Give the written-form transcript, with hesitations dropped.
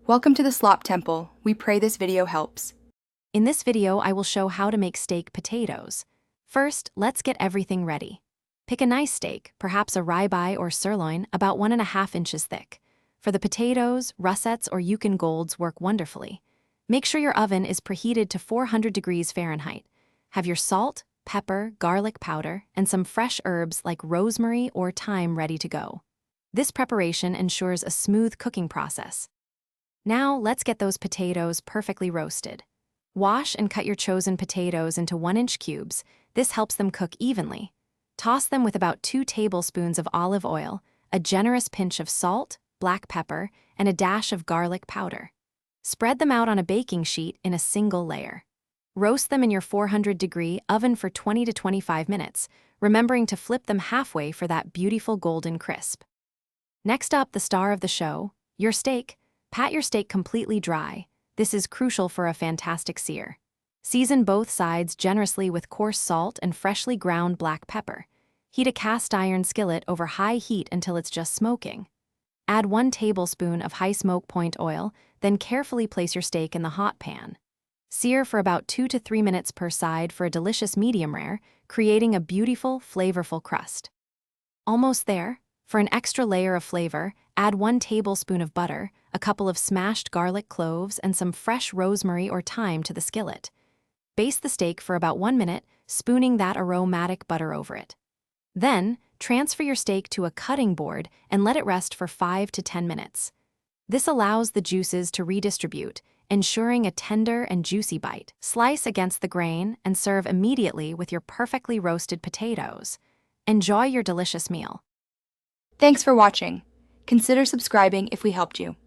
Welcome to the Slop Temple. We pray this video helps. In this video, I will show how to make steak potatoes. First, let's get everything ready. Pick a nice steak, perhaps a ribeye or sirloin, about 1.5 inches thick. For the potatoes, russets or Yukon Golds work wonderfully. Make sure your oven is preheated to 400 degrees Fahrenheit. Have your salt, pepper, garlic powder, and some fresh herbs like rosemary or thyme ready to go. This preparation ensures a smooth cooking process. Now, let's get those potatoes perfectly roasted. Wash and cut your chosen potatoes into 1-inch cubes. This helps them cook evenly. Toss them with about 2 tablespoons of olive oil, a generous pinch of salt, black pepper, and a dash of garlic powder. Spread them out on a baking sheet in a single layer. Roast them in your 400-degree oven for 20 to 25 minutes, remembering to flip them halfway for that beautiful golden crisp. Next up, the star of the show, your steak. Pat your steak completely dry. This is crucial for a fantastic sear. Season both sides generously with coarse salt and freshly ground black pepper. Heat a cast iron skillet over high heat until it's just smoking. Add 1 tablespoon of high smoke point oil, then carefully place your steak in the hot pan. Sear for about 2 to 3 minutes per side for a delicious medium rare, creating a beautiful, flavorful crust. Almost there. For an extra layer of flavor, add 1 tablespoon of butter, a couple of smashed garlic cloves, and some fresh rosemary or thyme to the skillet. Baste the steak for about 1 minute, spooning that aromatic butter over it. Then, transfer your steak to a cutting board and let it rest for 5 to 10 minutes. This allows the juices to redistribute, ensuring a tender and juicy bite. Slice against the grain and serve immediately with your perfectly roasted potatoes. Enjoy your delicious meal. Thanks for watching. Consider subscribing if we helped you.